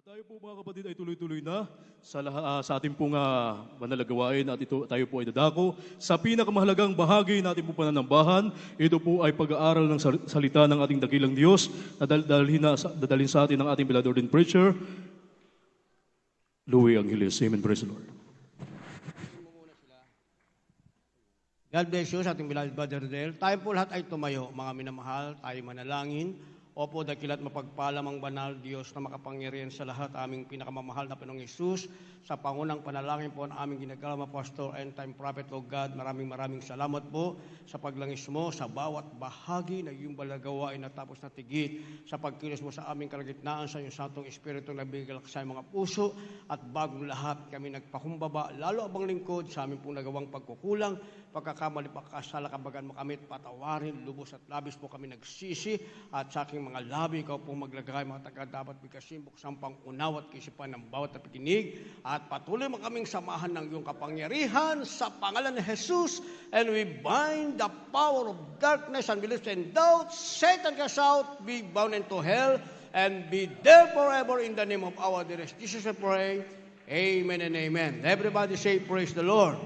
Tayo po mga kapatid ay tuloy-tuloy na sa ating pong manalagawain at tayo po ay dadako sa pinakamahalagang bahagi natin po pananambahan. Ito po ay pag-aaral ng salita ng ating dakilang Diyos na dadalhin sa atin ng ating beloved ordained preacher, Louie Angeles. Amen. Praise the Lord. God bless you sa ating beloved Brother Del. Tayo po lahat ay tumayo, mga minamahal, tayo manalangin. Opo, dakilat mapagpalamang banal, Diyos na makapangyarihan sa lahat, aming pinakamamahal na Panginoong Hesus, sa pangunang panalangin po ang aming ginagawa, Pastor and Time Prophet, Lord God, maraming salamat po sa paglangis mo sa bawat bahagi na iyong balagawain na tapos na tigit, sa pagkilos mo sa aming kalagitnaan sa iyong Santong Espiritu na bigil sa mga puso, at bagong lahat kami nagpakumbaba, lalo abang lingkod sa aming pong nagawang pagkukulang, pagkakamali, pagkasala, kabagan mo kami, patawarin, lubos at labis po kami nagsisi, at sa aking mga labi, ikaw pong maglagay, mga taga dapat bigkasin, buksang pangunaw at kisipan ng bawat napikinig, at patuloy mo kaming samahan ng iyong kapangyarihan sa pangalan ni Jesus, and we bind the power of darkness, unbelief and doubt. Satan cast out, be bound into hell, and be there forever in the name of our dearest Jesus, we pray. Amen and amen. Everybody say, praise the Lord.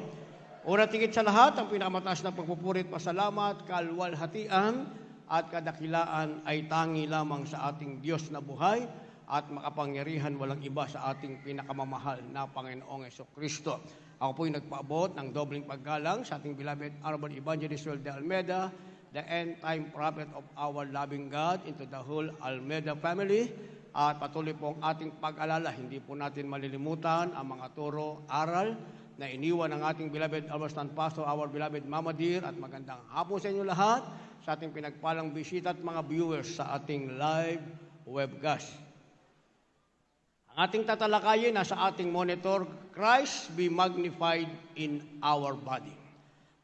Una tingit sa lahat, ang pinakamataas na pagpupurit, pasalamat, kalwalhatian, at kadakilaan ay tangi lamang sa ating Diyos na buhay at makapangyarihan walang iba sa ating pinakamamahal na Panginoong Jesucristo. Ako po'y nagpaabot ng dobling paggalang sa ating beloved Honorable Evangelist Joel de Almeida, the end-time prophet of our loving God, into the whole Almeida family. At patuloy po ang ating pag-alala, hindi po natin malilimutan ang mga turo, aral, na iniwan ng ating beloved Almastan Pastor, our beloved Mama Dear, at magandang hapon sa inyo lahat, sa ating pinagpalang bisita at mga viewers sa ating live webcast. Ang ating tatalakayin nasa ating monitor, Christ be magnified in our body.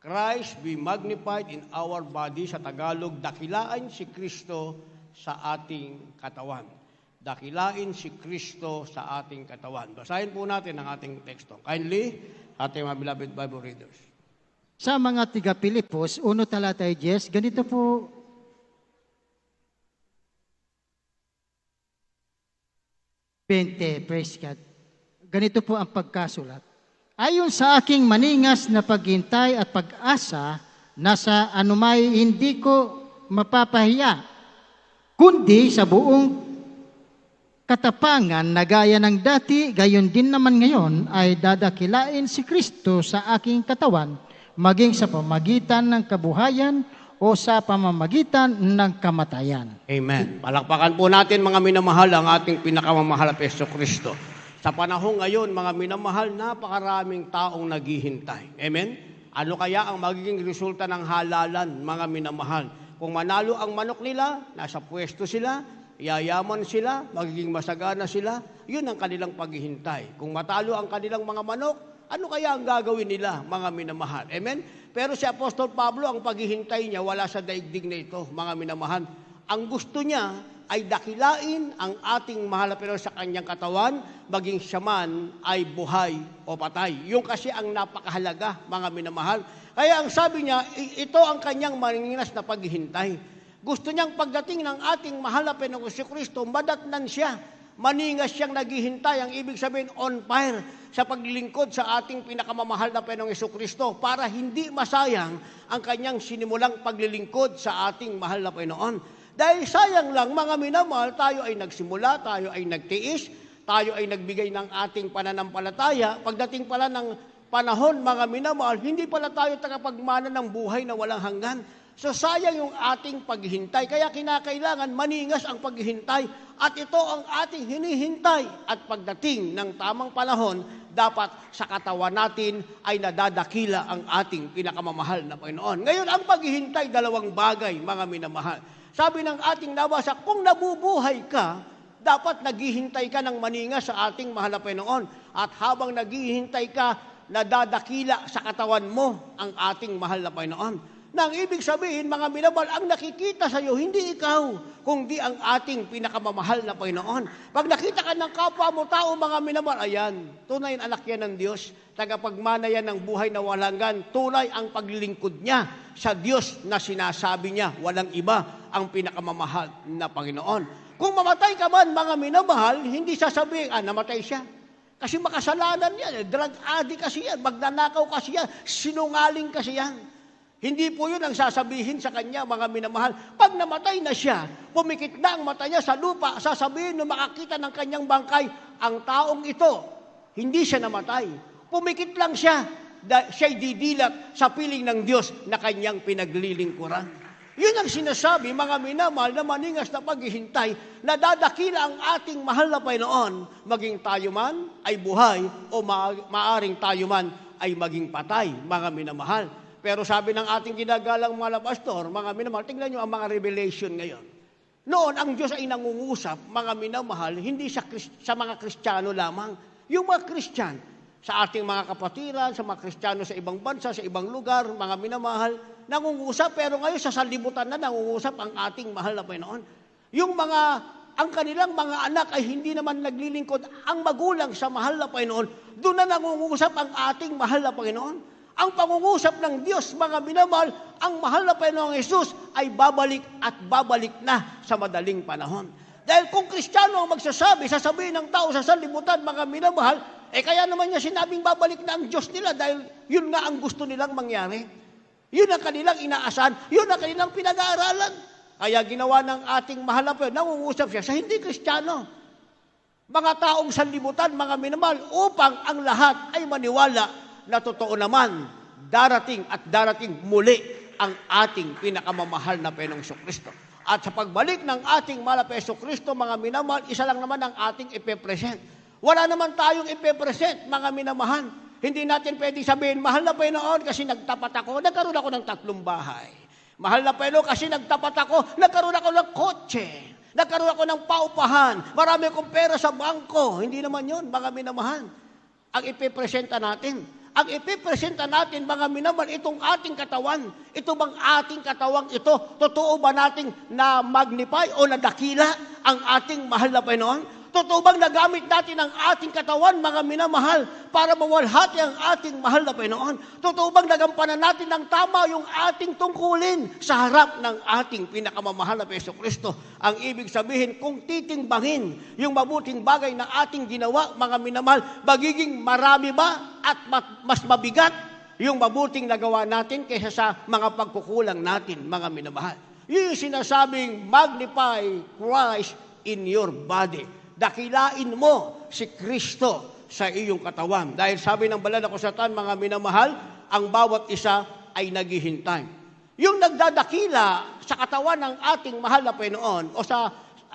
Christ be magnified in our body, sa Tagalog, dakilain si Kristo sa ating katawan. Dakilain si Kristo sa ating katawan. Basahin po natin ang ating teksto. Kindly, ating mga beloved Bible readers. Sa mga tiga-Pilipos, 1 talata 10, ganito po, praise God. Ganito po ang pagkasulat. Ayon sa aking maningas na paghintay at pag-asa, nasa anumay hindi ko mapapahiya, kundi sa buong katapangan na gaya ng dati, gayon din naman ngayon ay dadakilain si Kristo sa aking katawan, maging sa pamamagitan ng kabuhayan o sa pamamagitan ng kamatayan. Amen. Palakpakan po natin, mga minamahal, ang ating pinakamamahal na Yesu Kristo. Sa panahon ngayon, mga minamahal, napakaraming taong naghihintay. Amen? Ano kaya ang magiging resulta ng halalan, mga minamahal? Kung manalo ang manok nila, nasa pwesto sila, yayaman sila, magiging masagana sila, yun ang kanilang paghihintay. Kung matalo ang kanilang mga manok, ano kaya ang gagawin nila, mga minamahal? Amen? Pero si Apostol Pablo, ang paghihintay niya, wala sa daigdig na ito, mga minamahal. Ang gusto niya ay dakilain ang ating mahal na Panginoon sa kanyang katawan, maging siya man ay buhay o patay. Yung kasi ang napakahalaga, mga minamahal. Kaya ang sabi niya, ito ang kanyang maninginas na paghihintay. Gusto niyang pagdating ng ating mahal na Panginoong Jesucristo, madatnan siya. Maningas siyang naghihintay, ang ibig sabihin on fire sa paglilingkod sa ating pinakamamahal na Panginoong Jesucristo para hindi masayang ang kanyang sinimulang paglilingkod sa ating mahal na Panginoon. Dahil sayang lang, mga minamahal, tayo ay nagsimula, tayo ay nagtiis, tayo ay nagbigay ng ating pananampalataya. Pagdating pala ng panahon, mga minamahal, hindi pala tayo tagapagmana ng buhay na walang hanggan. So sayang yung ating paghihintay. Kaya kinakailangan maningas ang paghihintay. At ito ang ating hinihintay. At pagdating ng tamang panahon, dapat sa katawan natin ay nadadakila ang ating pinakamamahal na Panginoon. Ngayon, ang paghihintay, dalawang bagay, mga minamahal. Sabi ng ating nabasa, kung nabubuhay ka, dapat naghihintay ka ng maningas sa ating mahal na Panginoon. At habang naghihintay ka, nadadakila sa katawan mo ang ating mahal na Panginoon. Nang ibig sabihin, mga minamahal, ang nakikita sa iyo, hindi ikaw, kundi ang ating pinakamamahal na Panginoon. Pag nakita ka ng kapwa mo tao, mga minamahal, ayan, tunay ang anak yan ng Diyos, tagapagmana yan ng buhay na walang hanggan, tunay ang paglilingkod niya sa Diyos na sinasabi niya, walang iba ang pinakamamahal na Panginoon. Kung mamatay ka man, mga minamahal, hindi sasabihin, namatay siya. Kasi makasalanan yan, drug addict kasi yan, magnanakaw kasi yan, sinungaling kasi yan. Hindi po yun ang sasabihin sa kanya, mga minamahal. Pag namatay na siya, pumikit na ang mata niya sa lupa, sasabihin nung makakita ng kanyang bangkay, ang taong ito, hindi siya namatay. Pumikit lang siya, siya'y didilat sa piling ng Diyos na kanyang pinaglilingkuran. Yun ang sinasabi, mga minamahal, na maningas na paghihintay, na dadakila ang ating mahal na Panginoon, maging tayo man ay buhay o maaring tayo man ay maging patay, mga minamahal. Pero sabi ng ating ginagalang mga pastor, mga minamahal, tingnan nyo ang mga revelation ngayon. Noon, ang Diyos ay nangungusap, mga minamahal, hindi sa mga Kristiyano lamang. Yung mga Kristiyan, sa ating mga kapatiran, sa mga Kristiyano sa ibang bansa, sa ibang lugar, mga minamahal, nangungusap, pero ngayon sa sanlibutan na nangungusap ang ating mahal na Panginoon. Ang kanilang mga anak ay hindi naman naglilingkod. Ang magulang sa mahal na Panginoon, doon na nangungusap ang ating mahal na Panginoon. Ang pangungusap ng Diyos, mga minamahal, ang mahal na Panginoong Jesus ay babalik at babalik na sa madaling panahon. Dahil kung Kristiyano ang magsasabi, sasabihin ng tao sa sanlibutan, mga minamahal, kaya naman niya sinabing babalik na ang Diyos nila dahil yun nga ang gusto nilang mangyari. Yun ang kanilang inaasahan, yun ang kanilang pinag-aaralan. Kaya ginawa ng ating mahal na Panginoon, nangungusap siya sa hindi Kristiyano. Mga taong sanlibutan, mga minamahal, upang ang lahat ay maniwala na totoo naman, darating at darating muli ang ating pinakamamahal na Panginoong Kristo. At sa pagbalik ng ating mahal na Panginoong Kristo, mga minamahal, isa lang naman ang ating ipepresent. Wala naman tayong ipepresent, mga minamahal. Hindi natin pwedeng sabihin, mahal na Panginoon kasi nagtapat ako, nagkaroon ako ng 3 bahay. Mahal na Panginoon kasi nagtapat ako, nagkaroon ako ng kotse. Nagkaroon ako ng paupahan. Marami akong pera sa bangko. Hindi naman yun, mga minamahal. Ang ipipresenta natin. Ang ipipresenta natin, mga minamahal, itong ating katawan. Ito bang ating katawang ito? Totoo ba nating na magnify o nadakila ang ating mahal na Panginoon? Totoo bang nagamit natin ang ating katawan, mga minamahal, para mawalhati ang ating mahal na Panginoon? Totoo bang nagampanan natin ng tama yung ating tungkulin sa harap ng ating pinakamamahal na Jesucristo? Ang ibig sabihin, kung titimbangin yung mabuting bagay na ating ginawa, mga minamahal, magiging marami ba at mas mabigat yung mabuting nagawa natin kaysa sa mga pagkukulang natin, mga minamahal? Yung sinasabing, magnify Christ in your body. Dakilain mo si Kristo sa iyong katawan. Dahil sabi ng banal na kasulatan, mga minamahal, ang bawat isa ay naghihintay. Yung nagdadakila sa katawan ng ating mahal na Panginoon o sa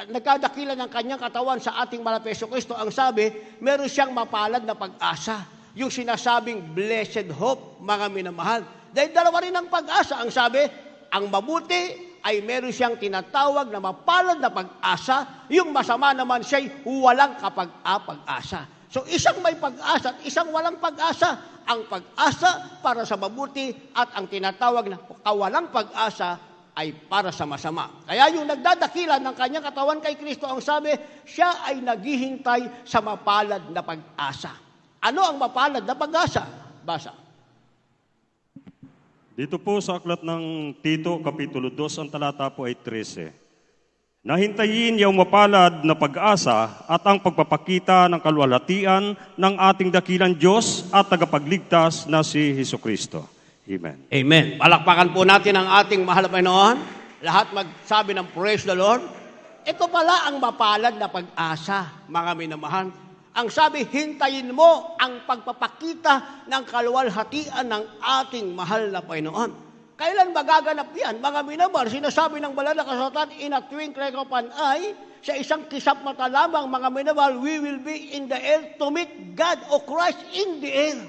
nagdadakila ng kanyang katawan sa ating mahal na Jesucristo, ang sabi, meron siyang mapalad na pag-asa. Yung sinasabing blessed hope, mga minamahal. Dahil dalawa rin ang pag-asa. Ang sabi, ang mabuti ay meron siyang tinatawag na mapalad na pag-asa, yung masama naman siya'y walang kapag-pag-asa. So isang may pag-asa at isang walang pag-asa. Ang pag-asa para sa mabuti at ang tinatawag na kawalang pag-asa ay para sa masama. Kaya yung nagdadakila ng kanyang katawan kay Kristo, ang sabi, siya ay naghihintay sa mapalad na pag-asa. Ano ang mapalad na pag-asa? Basa. Dito po sa aklat ng Tito, Kapitulo 2, ang talata po ay 13. Nahintayin yung mapalad na pag-asa at ang pagpapakita ng kaluwalhatian ng ating dakilang Diyos at tagapagligtas na si Jesucristo. Amen. Amen. Palakpakan po natin ang ating mahal na Panginoon. Lahat magsabi ng praise the Lord. Ito pala ang mapalad na pag-asa, mga minamahal. Ang sabi, hintayin mo ang pagpapakita ng kaluwalhatian ng ating mahal na Panginoon. Kailan magaganap yan? Mga minamahal, sinasabi ng banal na kasulatan, in a twinkling of an eye, sa isang kisap mata lamang, mga minamahal, we will be in the air to meet God o Christ in the air.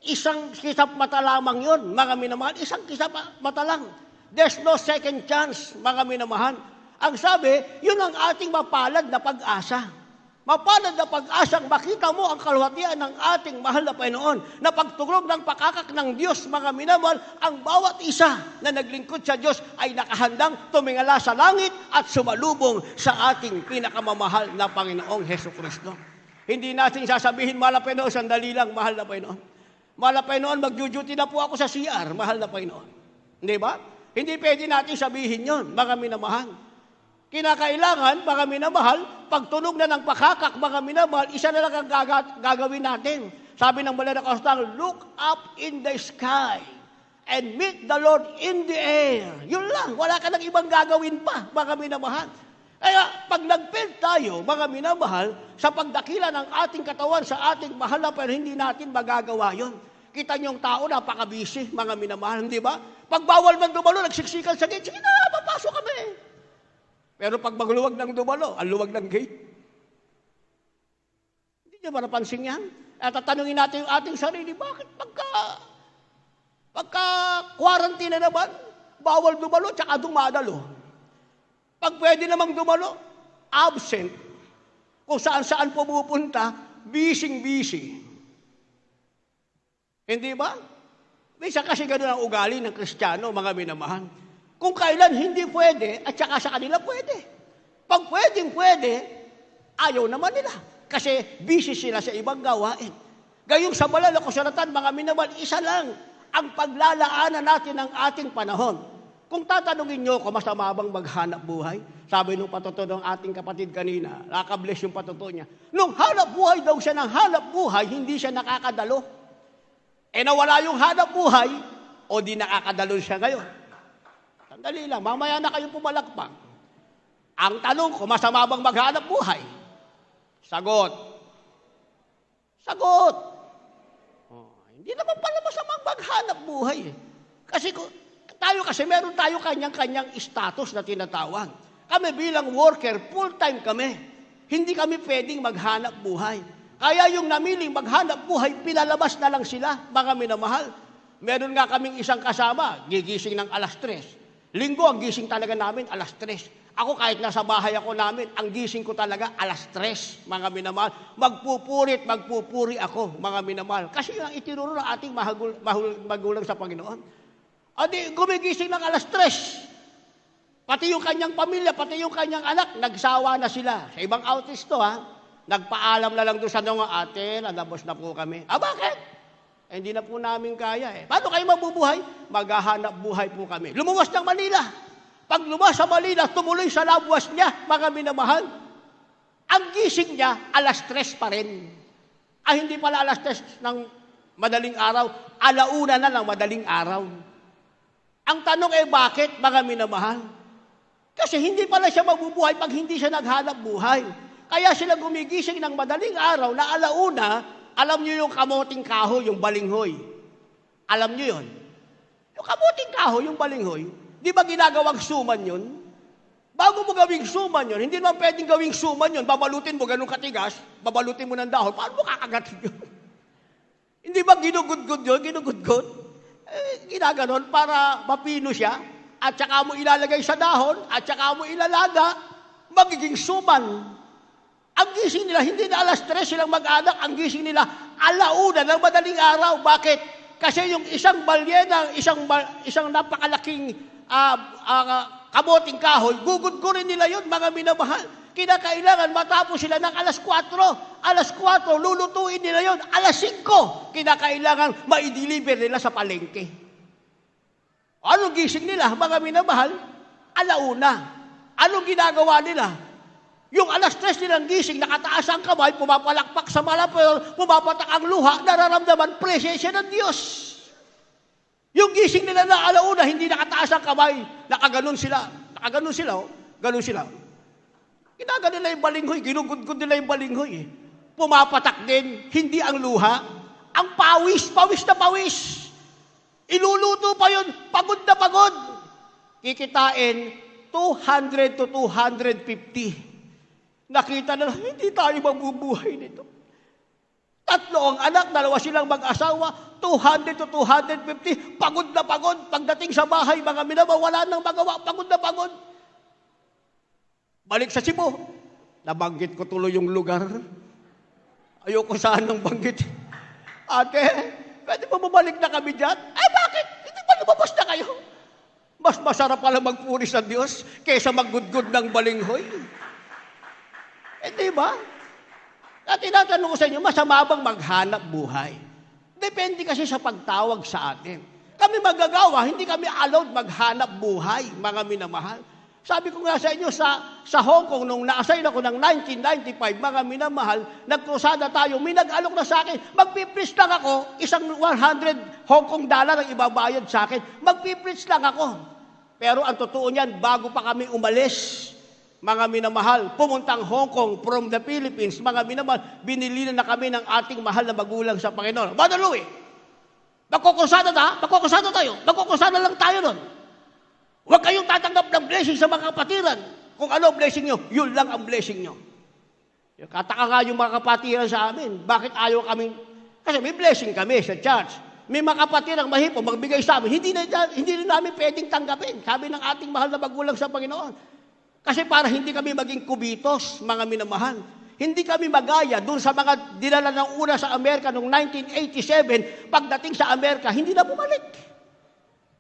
Isang kisap mata lamang yun, mga minamahal, isang kisap mata lang. There's no second chance, mga minamahal. Ang sabi, yun ang ating mapalad na pag-asa. Mapalad na pag-asang makita mo ang kaluwalhatian ng ating mahal na Panginoon na pagtugrog ng pakakak ng Diyos, mga minamahal, ang bawat isa na naglingkod sa Diyos ay nakahandang tumingala sa langit at sumalubong sa ating pinakamamahal na Panginoong Jesucristo. Hindi natin sasabihin, mahal na Panginoon, sandali lang, mahal na Panginoon. Mahal na Panginoon, mag-duty na po ako sa CR, mahal na Panginoon. Hindi ba? Hindi pwede natin sabihin yon, mga minamahal. Kinakailangan, mga minamahal, pagtunog na ng pakakak, mga minamahal, isa na lang ang gagawin natin. Sabi ng Banal na Kasulatan, look up in the sky and meet the Lord in the air. Yun lang, wala ka nang ibang gagawin pa, mga minamahal. Kaya pag nag-fail tayo, mga minamahal, sa pagdakila ng ating katawan, sa ating mahal na pero hindi natin magagawa yun. Kita niyo yung tao, napaka-busy, mga minamahal, hindi ba? Pag bawal man dumalo, nagsiksikan sa gate, sige na, papasok kami. Pero pag magluwag ng dumalo, ang luwag ng gate. Hindi niyo ba napansin yan? At tatanungin natin yung ating sarili, bakit pagka quarantine na naman, bawal dumalo, tsaka dumadalo. Pag pwede namang dumalo, absent. Kung saan-saan pumupunta, busy. Hindi ba? Minsan kasi gano'n ang ugali ng Kristiyano, mga minamahal. Kung kailan hindi pwede, at saka sa kanila pwede. Pag pwede, ayaw naman nila. Kasi busy sila sa ibang gawain. Gayong sa Banal na Kasulatan, mga minamahal, isa lang ang paglalaanan natin ng ating panahon. Kung tatanungin nyo kung masama bang maghanap buhay, sabi nung patuto ng ating kapatid kanina, nakabless yung patuto niya, nung hanap buhay daw siya ng hanap buhay, hindi siya nakakadalo. Nawala yung hanap buhay, o di nakakadalo siya ngayon. Sandali lang, mamaya na kayong pumalakpak. Ang tanong kung masama bang maghanap buhay? Sagot. Hindi naman pala masamang maghanap buhay. Kasi meron tayo kanyang-kanyang status na tinatawag. Kami bilang worker, full-time kami. Hindi kami pwedeng maghanap buhay. Kaya yung namiling maghanap buhay, pinalabas na lang sila, mga minamahal. Meron nga kaming isang kasama, gigising ng 3:00. Linggo, ang gising talaga namin, 3:00. Ako kahit nasa bahay ako namin, ang gising ko talaga 3:00, mga minamahal. Magpupuri ako, mga minamahal. Kasi yung itinuro ng ating magulang sa Panginoon. Adi, gumigising ng 3:00. Pati yung kanyang pamilya, pati yung kanyang anak, nagsawa na sila. Sa ibang outlets to, nagpaalam na lang doon sa nung ate, nalabos na po kami. Bakit? Hindi na po namin kaya. Paano kayo mabubuhay? Maghahanap buhay po kami. Lumuwas ng Manila. Pag lumas sa Manila, tumuloy sa labuas niya, mga minamahal. Ang gising niya, 3:00 pa rin. Hindi pala 3:00 ng madaling araw, 1:00 na ng madaling araw. Ang tanong bakit, mga minamahal? Kasi hindi pala siya mabubuhay pag hindi siya naghanap buhay. Kaya sila gumigising ng madaling araw na 1:00, alam niyo yung kamoting kahoy, yung balinghoy. Alam niyo yun? Yung kamoting kahoy, yung balinghoy, di ba ginagawang suman yun? Bago mo gawing suman yun, hindi naman pwedeng gawing suman yun, babalutin mo ganun katigas, babalutin mo ng dahon, paano mo kakagatin yun? Hindi ba ginugudgud yun? Ginaganon para mapino siya, at saka mo ilalagay sa dahon, at saka mo ilalaga, magiging suman. Ang gising nila, hindi na 3:00 silang mag-anak, ang gising nila 1:00 ng madaling araw. Bakit? Kasi yung isang balyena, isang napakalaking kamoting kahoy, gugudgurin nila yun, mga minamahal. Kinakailangan matapos sila ng 4:00. 4:00, lulutuin nila yun. 5:00, kinakailangan maideliver nila sa palengke. Anong gising nila, mga minamahal? 1:00. Anong ginagawa nila? Yung 3:00 nilang gising, nakataas ang kamay, pumapalakpak sa malapel, pumapatak ang luha, nararamdaman presensya ng Diyos. Yung gising nila na 1:00, hindi nakataas ang kamay, nakaganon sila. Ganun sila. Ginaganon nila yung balinghoy, ginugudgud nila yung balinghoy. Pumapatak din, hindi ang luha, ang pawis na pawis. Iluluto pa yun, pagod na pagod. Kikitain, 200 to 250. Nakita na, hindi tayo mabubuhay nito. 3 ang anak, 2 silang mag-asawa, 200 to 250, pagod na pagod. Pagdating sa bahay, mga minamahal, wala nang magawa, pagod na pagod. Balik sa Cebu, nabanggit ko tuloy yung lugar. Ayoko saan nang banggit. Ate, pwede ba bumalik na kami dyan? Bakit? Hindi ba lumabas na kayo? Mas masarap pala magpuri sa Diyos kaysa maggudgud ng balinghoy. Di ba? At tinatanong ko sa inyo, masama bang maghanap buhay? Depende kasi sa pagtawag sa atin. Kami magagawa, hindi kami allowed maghanap buhay, mga minamahal. Sabi ko nga sa inyo, sa Hong Kong, nung na-assign ako ng 1995, mga minamahal, nagkrusada tayo, may nag-alok na sa akin, magpipreach lang ako, isang 100 Hong Kong dollar ang ibabayad sa akin, magpipreach lang ako. Pero ang totoo niyan, bago pa kami umalis, mga minamahal, pumuntang Hong Kong from the Philippines, mga minamahal, binili na kami ng ating mahal na magulang sa Panginoon. Brother Louie, magkukusada tayo, magkukusada lang tayo nun. Huwag kayong tatanggap ng blessing sa mga kapatiran. Kung ano blessing nyo, yun lang ang blessing nyo. Kataka nga yung mga kapatiran sa amin. Bakit ayaw kaming... Kasi may blessing kami sa church. May mga kapatirang mahipo, magbigay sa amin. Hindi na namin pwedeng tanggapin. Sabi ng ating mahal na magulang sa Panginoon. Kasi para hindi kami maging kubitos, mga minamahal. Hindi kami magaya dun sa mga dinala ng una sa Amerika noong 1987. Pagdating sa Amerika, hindi na bumalik.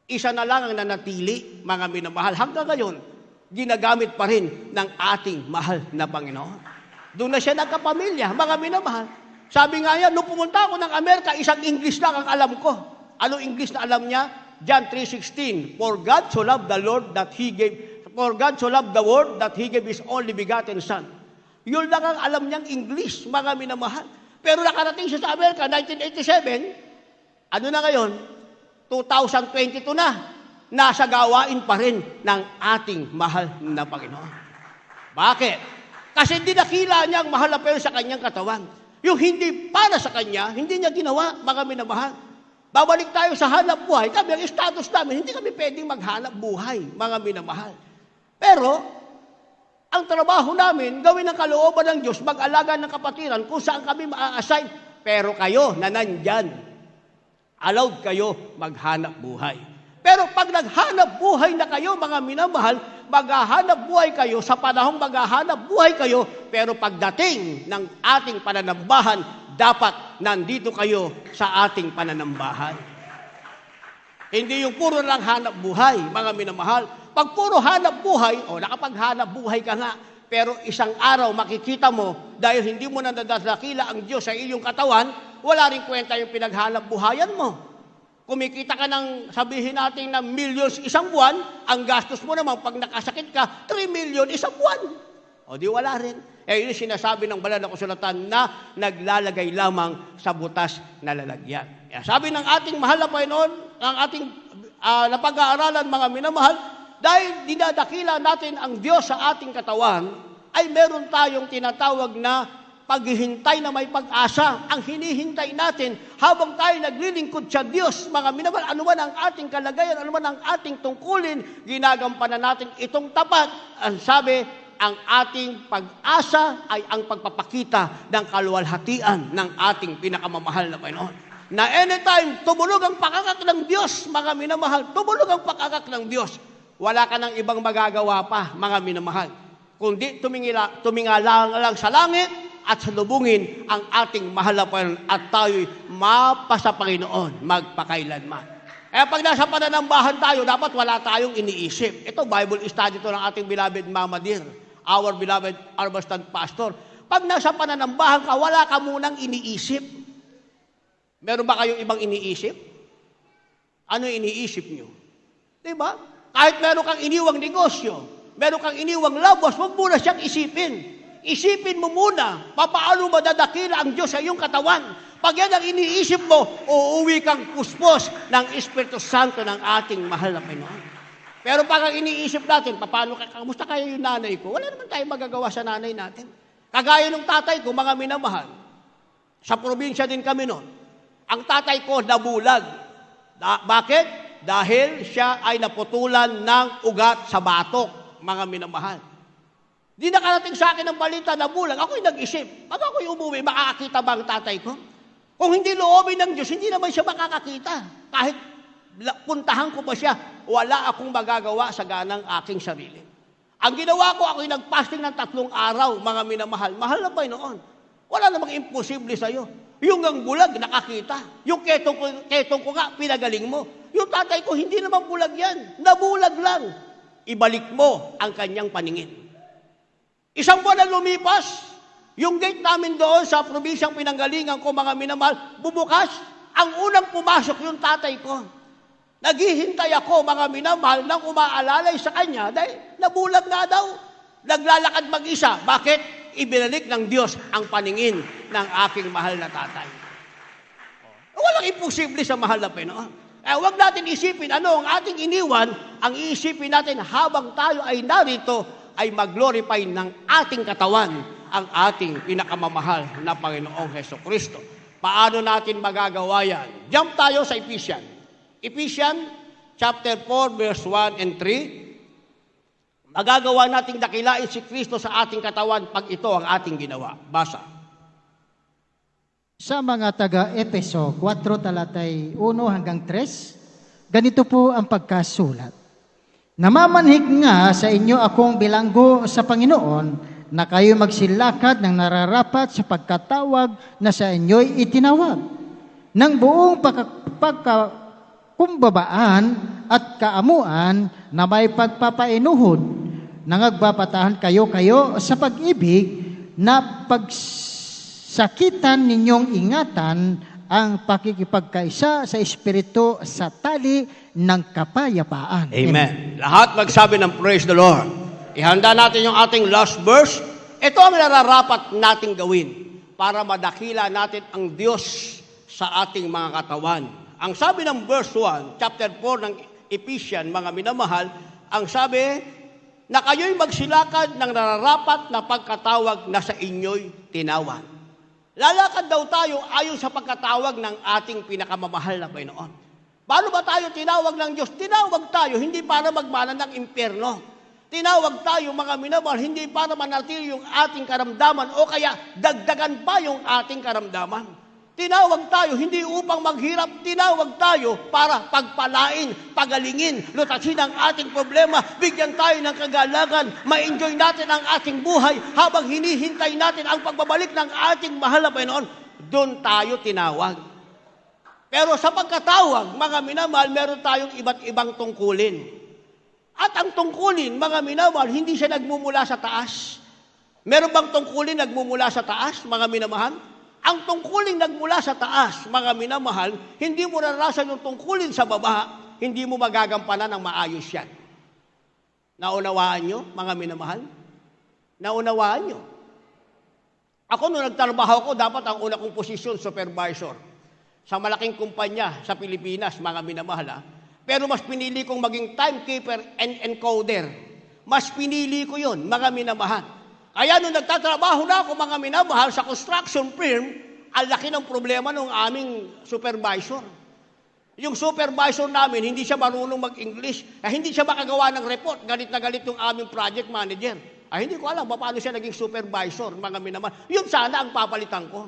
Isa na lang ang nanatili, mga minamahal. Hanggang ngayon, ginagamit pa rin ng ating mahal na Panginoon. Doon na siya nagkapamilya, mga minamahal. Sabi nga yan, nung pumunta ako ng Amerika, isang English lang ang alam ko. Ano English na alam niya? John 3:16. For God so loved the world that He gave His only begotten Son. Yun lang ang alam niyang English, mga minamahal. Pero nakarating siya sa Amerika, 1987, ano na ngayon? 2022 na, nasa gawain pa rin ng ating mahal na Panginoon. Bakit? Kasi dinakila niya ang mahal na Panginoon sa kanyang katawan. Yung hindi para sa kanya, hindi niya ginawa, mga minamahal. Babalik tayo sa hanap buhay. Kami, ang status namin, hindi kami pwedeng maghanap buhay, mga minamahal. Pero, ang trabaho namin, gawin ang kalooban ng Diyos, mag-alaga ng kapatiran kung saan kami ma-assign. Pero kayo na nandyan, allowed kayo maghanap buhay. Pero pag naghanap buhay na kayo, mga minamahal, maghahanap buhay kayo sa panahong maghahanap buhay kayo, pero pagdating ng ating pananambahan, dapat nandito kayo sa ating pananambahan. Hindi yung puro lang hanap buhay, mga minamahal. Pag puro hanap buhay, nakapaghanap buhay ka nga, pero isang araw makikita mo, dahil hindi mo nadadakila ang Diyos sa iyong katawan, wala rin kwenta yung pinaghanap buhayan mo. Kumikita ka ng, sabihin natin, ng millions isang buwan, ang gastos mo naman pag nakasakit ka, 3 million isang buwan. O di wala rin. Yun yung sinasabi ng banal na kasulatan na naglalagay lamang sa butas na lalagyan. Sabi ng ating mahal na Panginoon, ang ating napag-aaralan, mga minamahal, dahil dinadakila natin ang Diyos sa ating katawan, ay meron tayong tinatawag na paghihintay na may pag-asa. Ang hinihintay natin habang tayo naglilingkod sa Diyos, mga minamahal, anuman ang ating kalagayan, anuman ang ating tungkulin, ginagampanan natin itong tapat. Ang sabi, ang ating pag-asa ay ang pagpapakita ng kaluwalhatian ng ating pinakamamahal na Panginoon. Na anytime, tumulog ang pakakak ng Diyos, mga minamahal, tumulog ang pakakak ng Diyos. Wala ka ng ibang magagawa pa, mga minamahal. Kundi tumingala lang sa langit, at salubungin ang ating mahal na Panginoon at tayo'y mapasa Panginoon magpakailanman. Pag nasa pananambahan tayo, dapat wala tayong iniisip. Ito, Bible study to ng ating beloved Mama Dear, our beloved Arbastan Pastor. Pag nasa pananambahan ka, wala ka munang iniisip. Meron ba kayong ibang iniisip? Ano iniisip nyo? Diba? Kahit meron kang iniwang negosyo, meron kang iniwang labos, huwag muna siyang isipin. Isipin mo muna, papaano madadakila ang Diyos sa iyong katawan. Pag yan ang iniisip mo, uuwi kang puspos ng Espiritu Santo ng ating mahal na Panginoon. Pero pag ang iniisip natin, paano, kamusta kaya yung nanay ko? Wala naman tayong magagawa sa nanay natin. Kagaya ng tatay ko, mga minamahal, sa probinsya din kami noon, ang tatay ko nabulag. Bakit? Dahil siya ay naputulan ng ugat sa batok, mga minamahal. Di nakarating sa akin ang balita na bulag. Ako'y nag-isip. Pag ako'y umuwi, makakakita ba ang tatay ko? Kung hindi loobin ng Diyos, hindi naman siya makakakita. Kahit puntahan ko pa siya, wala akong magagawa sa ganang aking sarili. Ang ginawa ko, ako'y nag-fasting ng 3 araw, mga minamahal. Mahal na Panginoon. Wala namang imposible sa'yo. Yung ang bulag, nakakita. Yung ketong ko nga, pinagaling mo. Yung tatay ko, hindi naman bulag yan. Nabulag lang. Ibalik mo ang kanyang paningin. Isang buwan na lumipas, yung gate namin doon sa probinsyang pinanggalingan ko, mga minamahal, bumukas. Ang unang pumasok yung tatay ko. Naghihintay ako, mga minamahal, nang umaalalay sa Kanya dahil nabulag nga daw. Naglalakad mag-isa. Bakit? Ibinalik ng Diyos ang paningin ng aking mahal na tatay. Walang imposible sa mahal na Panginoon. Huwag natin isipin ano ang ating iniwan, ang iisipin natin habang tayo ay narito, ay mag-glorify ng ating katawan, ang ating pinakamamahal na Panginoong Hesukristo. Paano natin magagawa yan? Jump tayo sa Ephesians. Ephesians chapter 4, verse 1 and 3. Magagawa nating dakilain si Kristo sa ating katawan pag ito ang ating ginawa. Basa. Sa mga taga-Epeso 4 talatay 1 hanggang 3, ganito po ang pagkasulat. Namamanhik nga sa inyo akong bilanggo sa Panginoon na kayo magsilakad ng nararapat sa pagkatawag na sa inyo'y itinawag. Ng buong pagkakumbabaan at kaamuan na may pagpapainuhod, nangagbabatahan kayo sa pag-ibig na pagsakitan ninyong ingatan ang pakikipagkaisa sa Espiritu sa tali ng kapayapaan. Amen. Lahat magsabi ng praise the Lord. Ihanda natin yung ating last verse. Ito ang nararapat nating gawin para madakila natin ang Diyos sa ating mga katawan. Ang sabi ng verse 1, chapter 4 ng Ephesians, mga minamahal, ang sabi na kayo'y magsilakad ng nararapat na pagkatawag na sa inyo'y tinawag. Lalakad daw tayo ayon sa pagkatawag ng ating pinakamamahal na Panginoon. Paano ba tayo tinawag ng Diyos? Tinawag tayo hindi para magmana ng impyerno. Tinawag tayo, mga minamahal, hindi para manatili yung ating karamdaman o kaya dagdagan pa yung ating karamdaman. Tinawag tayo hindi upang maghirap, tinawag tayo para pagpalain, pagalingin, lutasin ang ating problema, bigyan tayo ng kagalagan, ma-enjoy natin ang ating buhay habang hinihintay natin ang pagbabalik ng ating mahal na Panginoon. Doon tayo tinawag. Pero sa pagkatawag, mga minamahal, meron tayong iba't ibang tungkulin. At ang tungkulin, mga minamahal, hindi siya nagmumula sa taas. Meron bang tungkulin nagmumula sa taas, mga minamahal? Ang tungkulin nagmula sa taas, mga minamahal, hindi mo naranasan yung tungkulin sa baba, hindi mo magagampanan ng maayos yan. Naunawaan nyo, mga minamahal? Naunawaan nyo? Ako, nung nagtrabaho ko, dapat ang una kong posisyon, supervisor. Sa malaking kumpanya sa Pilipinas, mga minamahal, pero mas pinili kong maging timekeeper and encoder. Mas pinili ko yun, mga minamahal. Kaya nung nagtatrabaho na ako, mga minamahal, sa construction firm, ang laki ng problema ng aming supervisor. Yung supervisor namin, hindi siya marunong mag-English, hindi siya makagawa ng report. Galit na galit yung aming project manager. Hindi ko alam paano siya naging supervisor, mga minamahal. Yun sana ang papalitan ko.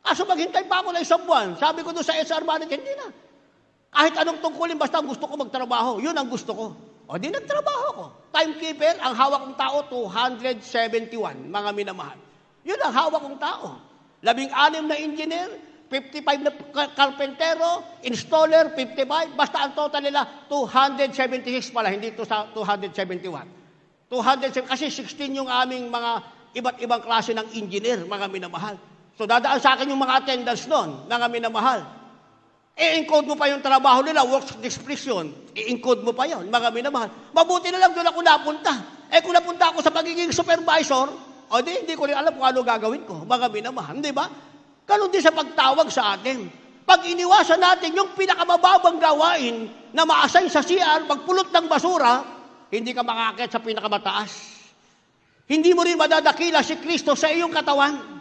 Kaso maghintay pa ako ng isang buwan. Sabi ko doon sa HR manager, hindi na. Kahit anong tungkulin, basta gusto ko magtrabaho. Yun ang gusto ko. O di nagtrabaho ko. Timekeeper, ang hawak kong tao, 271, mga minamahal. Yun ang hawak kong tao. 16 na engineer, 55 na karpentero, installer, 55. Basta ang total nila, 276 pala, hindi to sa 271. 207, kasi 16 yung aming mga iba't ibang klase ng engineer, mga minamahal. So dadaan sa akin yung mga attendance noon, mga minamahal. I-encode mo pa yung trabaho nila, works description. I-encode mo pa yon, mga minamahal. Mabuti na lang doon ako napunta. Kung napunta ako sa pagiging supervisor, hindi ko rin alam kung ano gagawin ko, mga minamahal. Di ba? Ganun din sa pagtawag sa atin. Pag iniwasan natin yung pinakamababang gawain na ma-assign sa CR, magpulot ng basura, hindi ka makakit sa pinakamataas. Hindi mo rin madadakila si Kristo sa iyong katawan.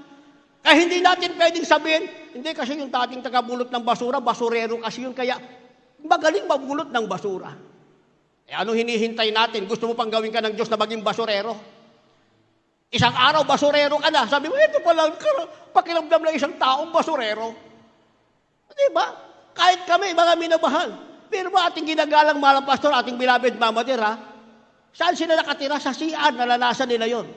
Kaya hindi natin pwedeng sabihin, hindi kasi yung dating tagabulot ng basura, basurero kasi yun, kaya magaling magbulot ng basura. Anong hinihintay natin? Gusto mo pang gawin ka ng Diyos na maging basurero? Isang araw, basurero ka na. Sabi mo, ito pala, pakiramdam ng isang taong basurero. Di ba? Kahit kami, mga minamahal. Pero ba ating ginagalang mahal pastor, ating beloved Mama Dear, saan sila nakatira? Sa CR, nalanasan nila yon.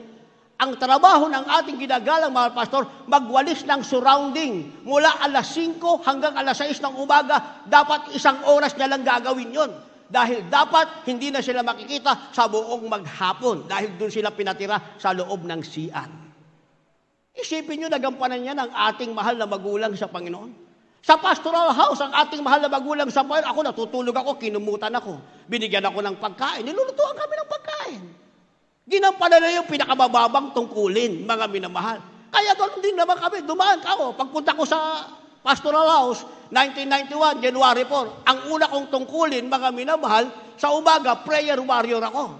Ang trabaho ng ating ginagalang mahal pastor, magwalis ng surrounding. Mula alas 5 hanggang alas 6 ng umaga, dapat 1 oras na lang gagawin yon. Dahil dapat hindi na sila makikita sa buong maghapon. Dahil doon sila pinatira sa loob ng CR. Isipin nyo, nagampanan niya ng ating mahal na magulang sa Panginoon. Sa pastoral house, ang ating mahal na magulang sa bayan, ako natutulog ako, kinumutan ako. Binigyan ako ng pagkain, nilulutuan kami ng pagkain. Ginampanan na yung pinakamababang tungkulin, mga minamahal. Kaya ganoon din naman kami, dumaan ako. Pagpunta ko sa pastoral house, 1991, January 4, ang una kong tungkulin, mga minamahal, sa umaga, prayer warrior ako.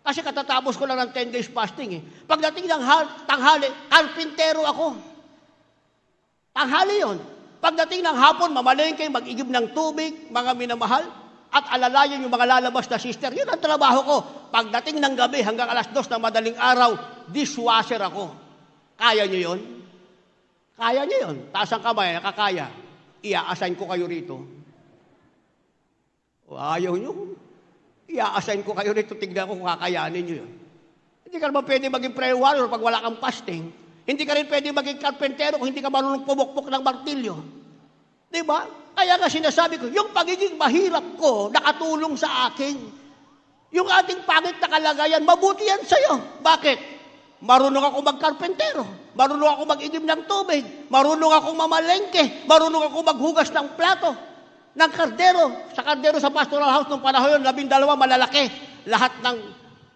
Kasi katatapos ko lang ng 10 days fasting. Pagdating ng tanghali, karpintero ako. Tanghali yon. Pagdating ng hapon, mamalengke, mag-igib ng tubig, mga minamahal, at alalayan yung mga lalabas na sister. Yun ang trabaho ko. Pagdating ng gabi hanggang alas 2 na madaling araw, dishwasher ako. Kaya nyo yun? Kaya nyo yun. Taas ang kamay, nakakaya. Ia-assign ko kayo rito. O, ayaw nyo. Ia-assign ko kayo rito. Tignan ko kung kakayanin nyo yun. Hindi ka naman pwede maging prayer warrior pag wala kang fasting. Hindi ka rin pwede maging karpentero kung hindi ka marunong pumukpok ng martilyo. Di ba? Kaya nga sinasabi ko, yung pagiging mahirap ko, nakatulong sa akin. Yung ating pangit na kalagayan, mabuti yan sa'yo. Bakit? Marunong ako magkarpentero. Marunong ako mag-igib ng tubig. Marunong ako mamalengke. Marunong ako maghugas ng plato. Ng kardero. Sa kardero sa pastoral house nung panahon yun, 12 malalaki. Lahat ng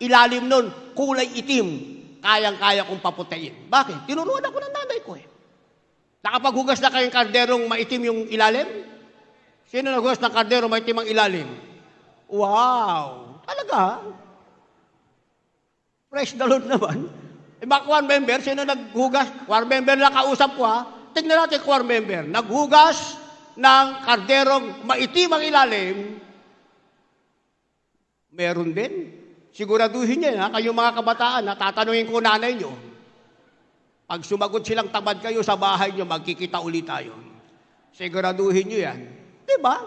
ilalim nun, kulay itim. Kayang-kaya kong paputain. Bakit? Tinuruan ako ng nanay ko eh. Nakapaghugas na kayong karderong maitim yung ilalim? Sino naghugas ng kardero maitim ang ilalim? Wow! Talaga? Praise the Lord naman. E mga choir member, sino naghugas? Choir member lang kausap ko ha. Tignan natin choir member. Naghugas ng karderong maitim ang ilalim. Meron din. Siguraduhin niya, ha? Kayong mga kabataan, tatanungin ko nanay nyo. Pag sumagot silang tamad kayo sa bahay nyo, magkikita ulit tayo. Siguraduhin nyo yan. Diba?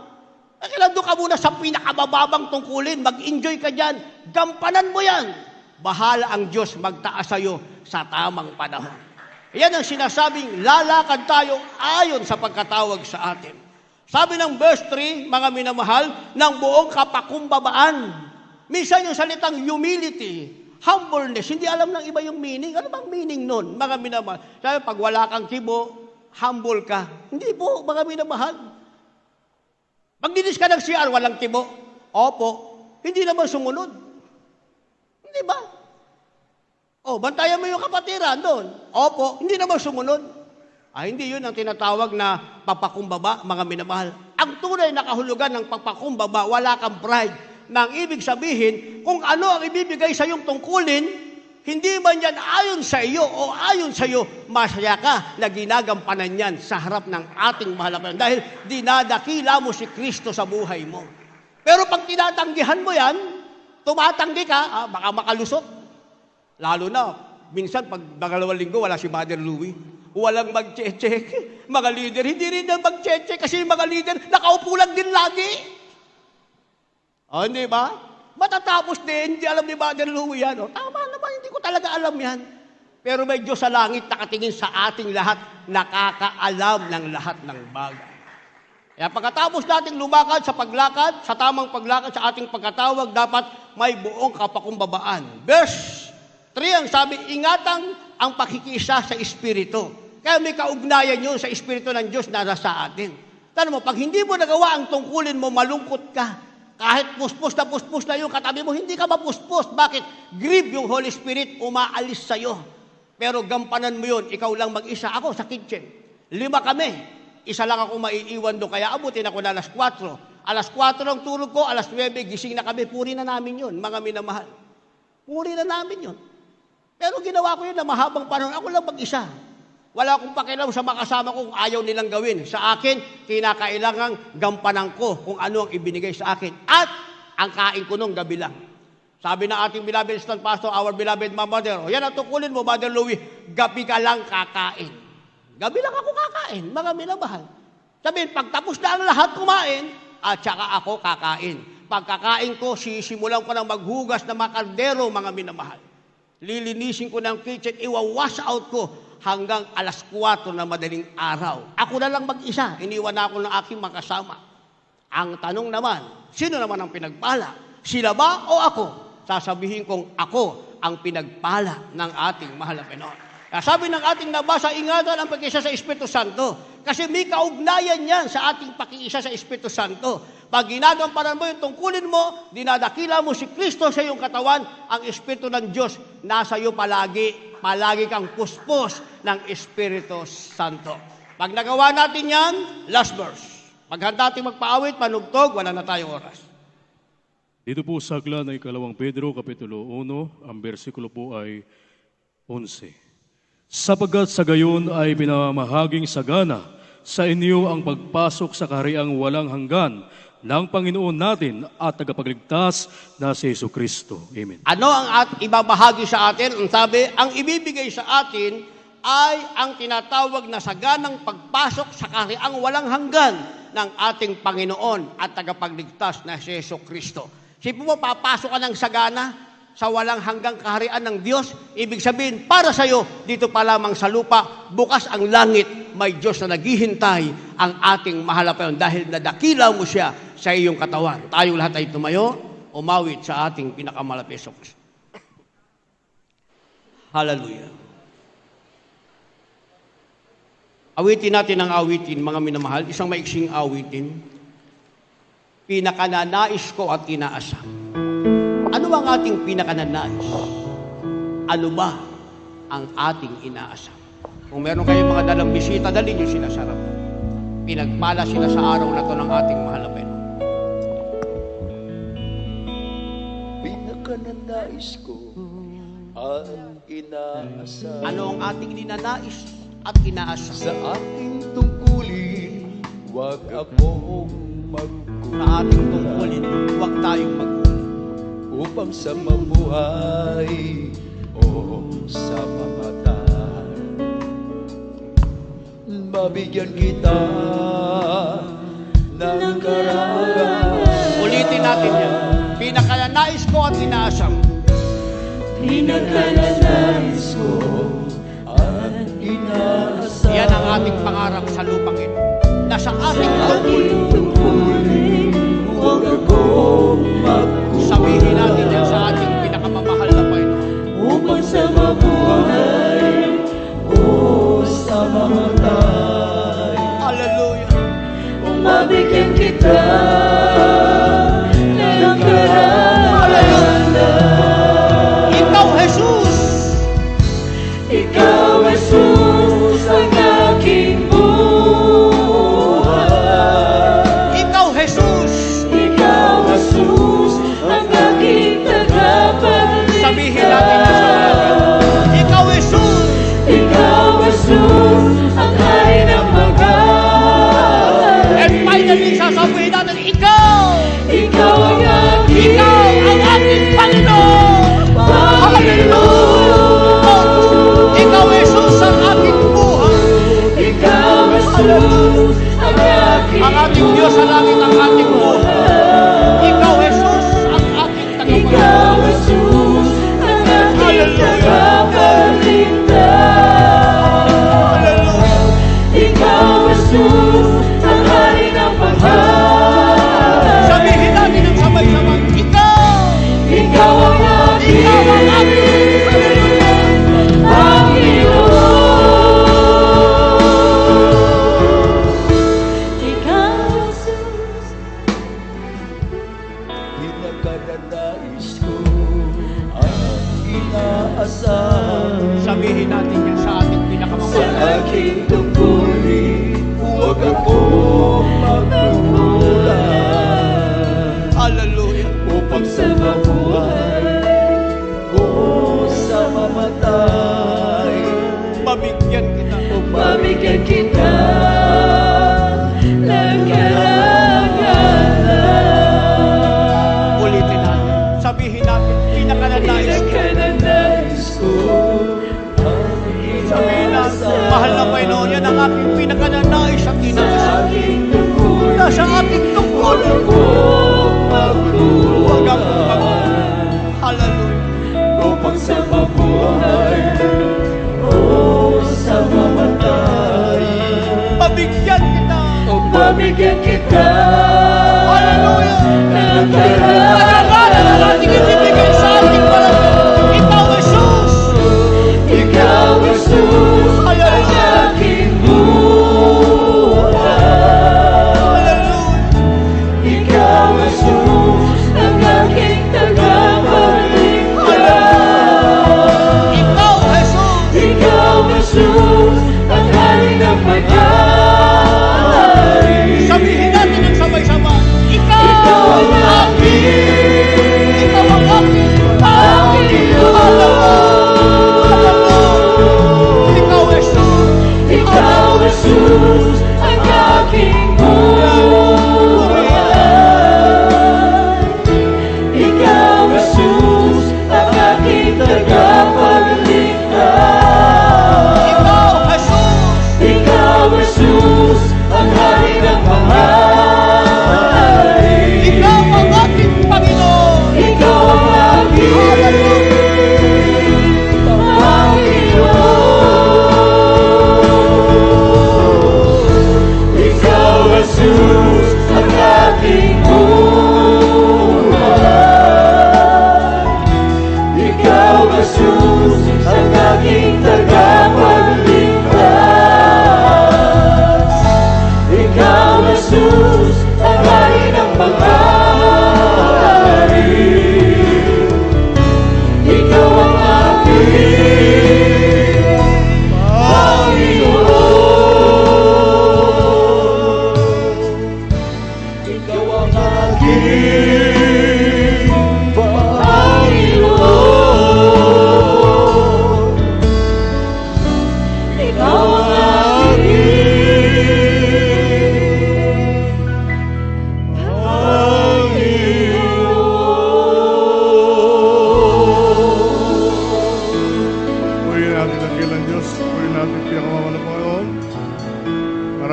Kailan doon ka muna sa pinakamababang tungkulin, mag-enjoy ka dyan, gampanan mo yan. Bahala ang Diyos magtaas sa'yo sa tamang panahon. Yan ang sinasabing, lalakad tayo ayon sa pagkatawag sa atin. Sabi ng verse 3, mga minamahal, ng buong kapakumbabaan. Minsan yung salitang humility, humbleness, hindi alam ng iba yung meaning. Ano bang meaning nun, mga minamahal? Sabi, pag wala kang kibo, humble ka. Hindi po, mga minamahal. Pag dinis ka ng CR, walang kibo. Opo, hindi naman sumunod. Hindi ba? O, bantayan mo yung kapatiran doon. Opo, hindi naman sumunod. Hindi yun ang tinatawag na papakumbaba, mga minamahal. Ang tunay na kahulugan ng papakumbaba, wala kang pride. Nang ibig sabihin, kung ano ang ibibigay sa iyong tungkulin, hindi man yan ayon sa iyo o ayon sa iyo, masaya ka na ginagampanan yan sa harap ng ating mahal na Panginoon. Dahil dinadakila mo si Kristo sa buhay mo. Pero pag tinatanggihan mo yan, tumatanggi ka, baka makalusot. Lalo na, minsan pag dalawang linggo, wala si Mother Louie. Walang mag-check. Mga leader, hindi rin na mag-check kasi mga leader, nakaupo lang din lagi. O, hindi ba? Matatapos din, hindi alam ni Mother Louie yan. Tama naman, hindi ko talaga alam yan. Pero may Diyos sa langit nakatingin sa ating lahat, nakakaalam ng lahat ng bagay. Kaya pagkatapos nating lumakad sa paglakad, sa tamang paglakad, sa ating pagkatawag, dapat may buong kapakumbabaan. Verse 3 ang sabi, ingatan ang pakikisa sa Espiritu. Kaya may kaugnayan yun sa Espiritu ng Diyos na nasa atin. Tanong mo, pag hindi mo nagawa ang tungkulin mo, malungkot ka. Kahit puspos na yung katabi mo, hindi ka mapuspos. Bakit? Grieve yung Holy Spirit, umaalis sa'yo. Pero gampanan mo yun, ikaw lang mag-isa. Ako sa kitchen, 5 kami. Isa lang ako maiiwan doon, kaya abutin ako na alas 4. Alas 4 ang tulog ko, alas 9, gising na kami. Puri na namin yun, mga minamahal. Puri na namin yun. Pero ginawa ko yun na mahabang panahon, ako lang mag-isa. Wala akong pakialam sa makasama ko kung ayaw nilang gawin. Sa akin, kinakailangang gampanan ko kung ano ang ibinigay sa akin. At ang kain ko nung gabi lang. Sabi na ating beloved assistant pastor, our beloved mother, yan ang tukulin mo, Mother Louie, gabi ka lang kakain. Gabi lang ako kakain, mga minamahal. Sabihin, pagtapos na ang lahat kumain, at saka ako kakain. Pagkakain ko, sisimulan ko ng maghugas ng mga kardero, mga minamahal. Lilinisin ko ng kitchen, iwawash out ko hanggang alas 4 na madaling araw. Ako na lang mag-isa, iniwan ako ng aking makasama. Ang tanong naman, sino naman ang pinagpala? Sila ba o ako? Sasabihin kong ako ang pinagpala ng ating mahal na Panginoon. Sabi ng ating nabasa, ingatan ang pagkisa sa Espiritu Santo. Kasi may kaugnayan yan sa ating pakiisa sa Espiritu Santo. Pag ginagampanan mo yung tungkulin mo, dinadakila mo si Kristo sa iyong katawan, ang Espiritu ng Diyos nasa iyo palagi. Palagi kang puspos ng Espiritu Santo. Pag nagawa natin yan, last verse. Pag handa natin magpaawit, panugtog, wala na tayong oras. Dito po sa akla ng 2 Pedro, Kapitulo 1, ang versikulo po ay 11. Sapagkat sa gayon ay pinamahaging sagana sa inyo ang pagpasok sa kahariang walang hanggan ng Panginoon natin at tagapagligtas na si Jesucristo. Amen. Ano ang ibabahagi sa atin? Ang sabi, ang ibibigay sa atin ay ang tinatawag na saganang pagpasok sa kahariang walang hanggan ng ating Panginoon at tagapagligtas na si Jesucristo. Sipo mo, papasok ka ng sagana sa walang hanggang kaharian ng Diyos, ibig sabihin, para sa iyo, dito pa lamang sa lupa, bukas ang langit, may Diyos na naghihintay ang ating mahal na Panginoon dahil nadakila mo siya sa iyong katawan. Tayong lahat ay tumayo, umawit sa ating pinakamahal na Kristo. Hallelujah. Awitin natin ang awitin, mga minamahal, isang maiksing awitin. Pinakananais ko at inaasam. Ano ang ating pinakananais? Ano ba ang ating inaasam? Kung meron kayong mga dalang bisita, dalhin nyo sila sa harap. Pinagpala sila sa araw na ito ng ating mahal na Panginoon. Pinakananais ko ang inaasam. Ano ang ating ninanais at inaasam? Sa ating tungkulin, huwag akong magkulang. Sa ating tungkulin, huwag tayong magkulang. Upang sa mabuhay o sa mamatay, mabigyan kita ng karangalan. Ulitin natin yan. Pinakananais ko at inaasam. Pinakananais ko ang inaasam. Yan ang ating pangarap sa lupang ito. Na sa ating tungkulin, huwag akong magkulang. sabihin natin yan sa ating pinakamamahal na Panginoon. Upang sa mabuhay o sa mamatay, Hallelujah. mabigyan kita ng karangalan. Ikaw, Jesus! Ikaw, Jesus, ang aking buhay. Ikaw, Jesus! Ikaw, Jesus, ang aking tagapagligtas. Sabihin natin yan sa atin. Ikaw, Jesus! Ikaw, Jesus, ang hari ng And bagay. finally, sasabihin natin, Ikaw! Ikaw ang aking Ikaw ang ating Panginoon! Hallelujah! Ikaw, Jesus, ang ating buhay! Ikaw, Jesus, ang aking Ang ating Diyos sa langit ang ating buhay! Ikaw, Jesus, ang ating Ikaw, tagapagligtas! Jesus, ang aking tagapagligtas. Ikaw, Jesus, ang hari ng bagay. Sabihin natin ang sabay-sabay, Ikaw! Ikaw ang aking Ikaw ang ating Panginoon. Ikaw, Jesus, pinakananais ko ang inaasam. Sabihin natin yan sa ating Sa pinakamamahal. aking tungkulin, huwag akong magkulang. Hallelujah! Upang sa mabuhay o sa mamatay, Mabigyan kita. mabigyan kita ng karangalan. Ulitin natin. Sabihin natin, pinakananais ko. Pinakananais ko ang Sabihin natin, inaasam. mahal na Panginoon, yan ang aking pinakananais at Sa inaasam. aking tungkulin, Nasa ating tungkulin. Huwag akong magkulang. Hallelujah! upang sa mabuhay o sa mamatay, Mabigyan kita. mabigyan kita Hallelujah! ng Karangalan ang ating ibibigay sa ating Panginoon. Ikaw, Jesus! Ikaw, Jesus, ang Hallelujah! aking buhay.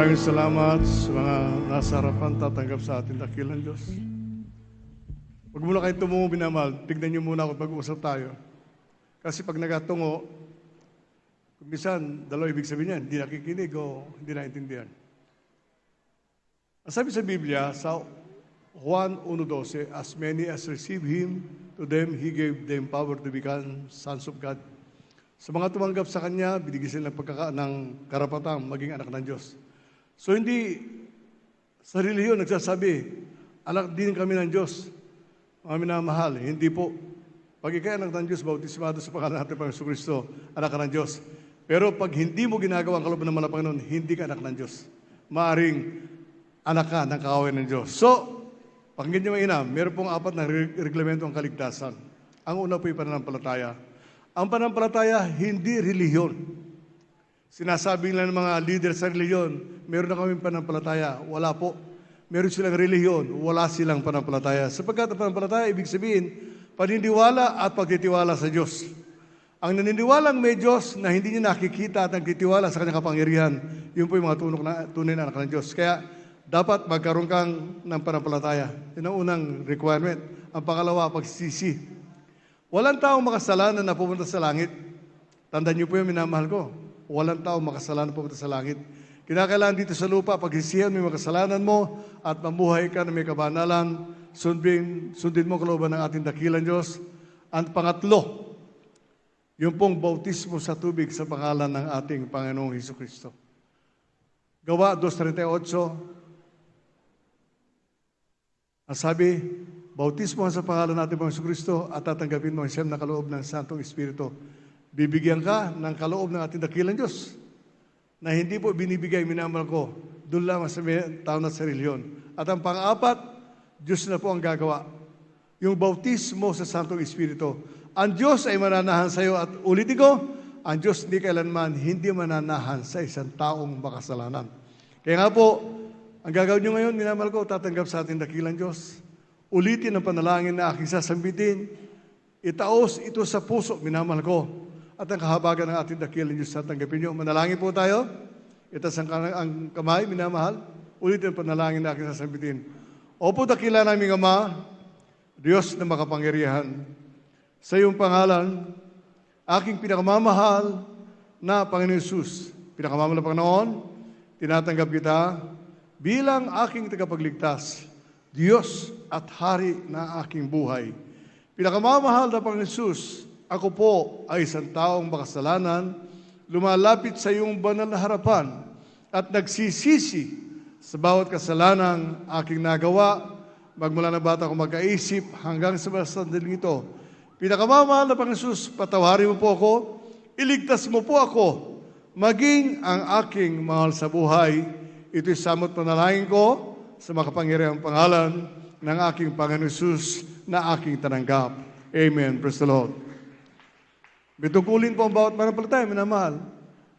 maraming salamat sa mga nasa harapan tatanggap sa ating dakilang Diyos. Huwag muna kayo tumungo, minamahal. Tignan niyo muna ako pag-uusap tayo. Kasi pag nagatungo, kung minsan, dalawa ibig sabihin yan, hindi nakikinig o hindi naintindihan. Ang sabi sa Biblia, sa Juan 1:12, as many as receive Him, to them He gave them power to become sons of God. Sa mga tumanggap sa Kanya, binigyan sila ng karapatang maging anak ng Diyos. So hindi sa reliyon nagsasabi, anak din kami ng Diyos. Mga minamahal, hindi po. Pag ikay anak ng Diyos, bautismado sa pangalan natin Panginoon Kristo, anak ka ng Diyos. Pero pag hindi mo ginagawa ang kalooban ng mga Panginoon, hindi ka anak ng Diyos. Maaring anak ka ng kaaway ng Diyos. So, pakinggan niyo mainam, meron pong 4 na reglamento ang kaligtasan. Ang una po yung pananampalataya. Ang pananampalataya, hindi relihiyon. Sinasabi lang ng mga leader sa relihiyon, meron na kaming pananampalataya. Wala po. Meron silang relihiyon, wala silang pananampalataya. Sapagkat ang pananampalataya, ibig sabihin, paniniwala at pagtitiwala sa Diyos. Ang naniniwalang may Diyos na hindi niya nakikita at nagtitiwala sa kanyang kapangyarihan, yun po yung mga tunay na anak ng Diyos. Kaya, dapat magkaroon kang ng pananampalataya. Yun ang unang requirement. Ang pangalawa, pagsisisi. Walang taong makasalanan na pupunta sa langit. Tandaan niyo po yung minamahal ko. Walang taong makasalanan na pupunta sa langit. Kinakailangan dito sa lupa, pagsisihan mo yung makasalanan mo at mamuhay ka na may kabanalan, sundin mo kalooban ng ating dakilang Diyos. Ang pangatlo, yung pong bautismo sa tubig sa pangalan ng ating Panginoong Hesukristo. Gawa 2:38, ang sabi, bautismo sa pangalan natin Panginoong Hesukristo at tatanggapin mo ang siyam na kaloob ng Santong Espiritu. Bibigyan ka ng kaloob ng ating dakilang Diyos na hindi po binibigay, minamahal ko, doon lang sa tao na sa reliyon. At ang pang-apat, Diyos na po ang gagawa. Yung bautismo sa Santong Espiritu. Ang Diyos ay mananahan sa iyo at ulitin ko, ang Diyos hindi kailanman hindi mananahan sa isang taong makasalanan. Kaya nga po, ang gagawin nyo ngayon, minamahal ko, tatanggap sa ating dakilang Diyos. Ulitin ang panalangin na aking sasambitin. Itaos ito sa puso, minamahal ko. At ang kahabagan ng ating dakilang Diyos sa tanggapin nyo. Manalangin po tayo. Itaas ang kamay, minamahal. Ulitin ang panalangin na aking sasambitin. Opo, dakila naming Ama, Diyos na makapangyarihan. Sa iyong pangalan, aking pinakamamahal na Panginoon Hesus. Pinakamamahal na Panginoon, tinatanggap kita bilang aking tagapagligtas, Diyos at Hari na aking buhay. Pinakamamahal na Panginoon Hesus, ako po ay isang taong makasalanan, lumalapit sa iyong banal na harapan at nagsisisi sa bawat kasalanang aking nagawa, magmula na bata ko magkaisip hanggang sa sandaling ito. Pinakamamahal na Panginoon Hesus, patawarin mo po ako, iligtas mo po ako, maging ang aking mahal sa buhay. Ito'y samot panalangin ko sa makapangyarihang pangalan ng aking Panginoon Hesus na aking tananggap. Amen. Praise the Lord. Bitungkulin po ang bawat mananampalataya, minamahal.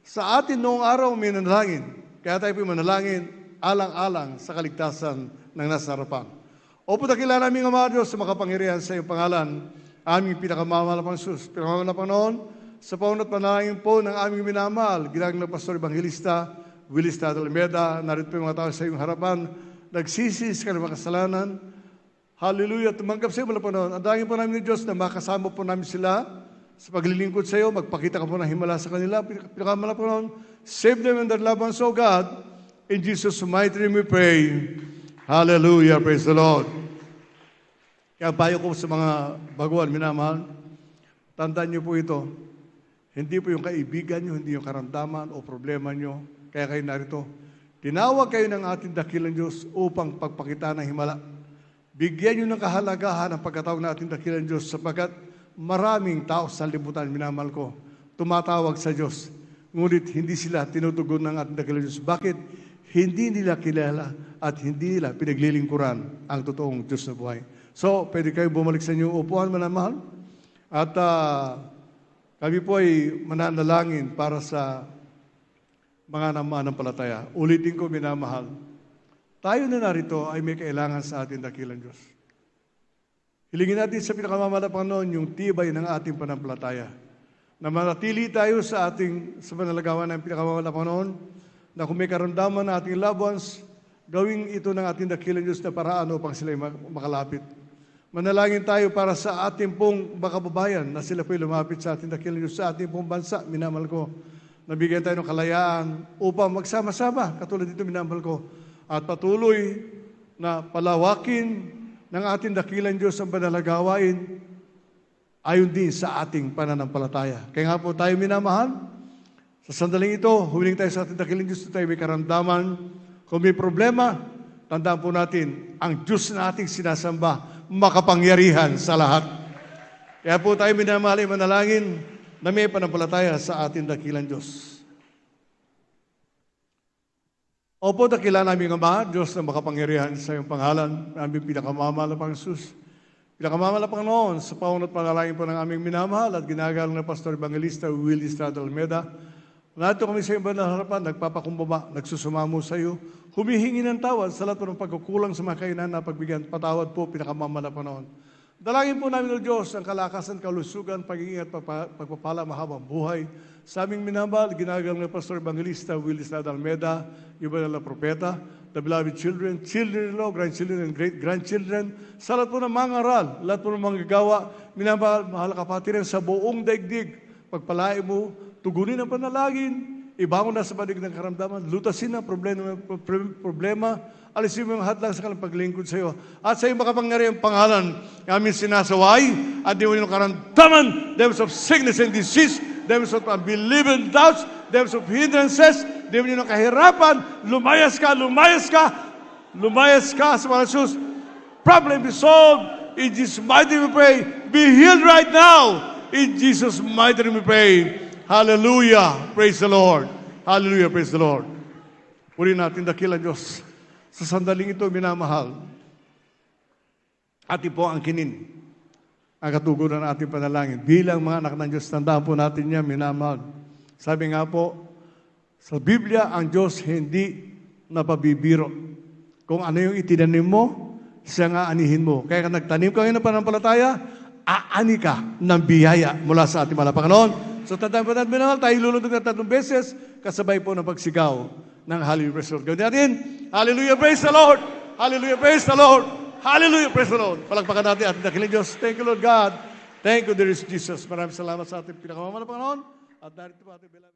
Sa atin noong araw, may nanalangin. Kaya tayo po manalangin, alang-alang sa kaligtasan ng nasa harapan. Opo, dakila namin ang Diyos sa makapangyarihan sa iyong pangalan, aming pinakamamahal na Panginoon, pinakamamahal na Panginoon, sa paunat panalangin po ng aming minamahal, ginagawa ng Pastor Evangelista, Willis Tatalmeda, narito po yung mga tao sa iyong harapan, nagsisis ka ng makasalanan. Hallelujah, tumanggap sa iyo, Panginoon. Ang dangin po namin ni Diyos na makasama po namin sila sa paglilingkod sa iyo, magpakita ka po ng himala sa kanila. Pinakamahal na Panginoon, save them in their love and so God. In Jesus' mighty name we pray. Hallelujah, praise the Lord. Kaya bayo ko sa mga baguhan, minamahal, tandaan niyo po ito. Hindi po yung kaibigan niyo, hindi yung karamdaman o problema niyo. Kaya kayo narito. Tinawag kayo ng ating dakilang Diyos upang pagpakita ng himala. Bigyan niyo ng kahalagahan ang pagkatawag ng ating dakilang Diyos sapagkat maraming tao sa libutan, minamahal ko, tumatawag sa Diyos. Ngunit hindi sila tinutugon ng ating dakilang Diyos. Bakit? Hindi nila kilala at hindi nila pinaglilingkuran ang totoong Diyos na buhay. So, pwede kayo bumalik sa inyong upuan, minamahal. At kami po ay mananalangin para sa mga namanampalataya. Ulitin ko, minamahal. Tayo na narito ay may kailangan sa ating dakilang Diyos. Hilingin natin sa pinakamamahal na Panginoon yung tibay ng ating pananampalataya. Na manatili tayo sa panalagawan ng pinakamamahal na Panginoon na kung may karamdaman na ating loved ones, gawing ito ng ating dakilang Diyos na paraan upang sila makalapit. Manalangin tayo para sa ating pong kababayan na sila po'y lumapit sa ating dakilang Diyos, sa ating pong bansa, minamahal ko. Nabigyan tayo ng kalayaan upang magsama-sama, katulad dito minamahal ko, at patuloy na palawakin ng ating dakilang Diyos ang banal na gawain ayon din sa ating pananampalataya. Kaya nga po tayo minamahal, sa sandaling ito, humiling tayo sa ating dakilang Diyos na tayo may karamdaman. Kung may problema, tandaan po natin, ang Diyos na ating sinasamba, makapangyarihan sa lahat. Kaya po tayo minamahal ay manalangin na may panampalataya sa ating dakilang Diyos. Opo, dakila namin Ama, Diyos na makapangyarihan sa iyong pangalan, aming pinakamamahal na Panginoon. Pinakamamahal na Panginoon, sa paunat panalangin po ng aming minamahal at ginagalang na Pastor Evangelista Willie Estrada Almeda. Nato kami sa iyong banal na harapan, nagpapakumbaba, nagsusumamo sa iyo, humihingi ng tawad sa lahat po ng pagkukulang sa mga kainan na pagbigyan. Patawad po, pinakamamahal na Panginoon. Dalangin po namin, O Diyos, ang kalakasan, kalusugan, pag-iingat, pagpapala, mahabang buhay. Sa aming minamahal, ginagalang na Pastor Evangelista Willie Estrada Almeda, yung banal na propeta, the beloved children, children-in-law, grandchildren, and great-grandchildren, sa lahat po ng mga aral, lahat po ng mga gagawa, minamahal, mahal kapatiran sa buong daigdig, pagpalain mo, tugunin ang panalangin, ibangon na sa banig ng karamdaman, lutasin ang problema, alisin mo yung hadlang sa kanilang paglingkod sa iyo. At sa iyong makapangyarihang pangalan, aming sinasaway, at di mo yung karamdaman, devils of sickness and disease, devils of unbelief and doubts, devils of hindrances, devils ng kahirapan, lumayas ka sa mga Jesus. Problem be solved. In Jesus' mighty name we pray. Be healed right now. In Jesus' mighty name we pray. Hallelujah. Praise the Lord. Hallelujah. Praise the Lord. Purihin natin dakilang Diyos. Sa sandaling ito, minamahal. Atin po ang kinin. Ang katugunan ng ating panalangin. Bilang mga anak ng Diyos, tandaan po natin niya, minamahal. Sabi nga po, sa Biblia, ang Diyos hindi napabibiro. Kung ano yung itinanim mo, siya nga anihin mo. Kaya kung nagtanim ka ngayon ng pananampalataya, aani ka ng biyaya mula sa ating mga Panginoon. So tandaan po natin, minamahal, tayo lulunod na 3 beses, kasabay po ng pagsigaw ng Hallelujah, praise the Lord. Gawin natin, Hallelujah, praise the Lord! Hallelujah, praise the Lord! Hallelujah, praise the Lord! Palagpakan natin ating dakilang Diyos. Thank you, Lord God. Thank you, dear Jesus. Maraming salamat sa ating pinakamamahal na Panginoon. At narito po ating bilang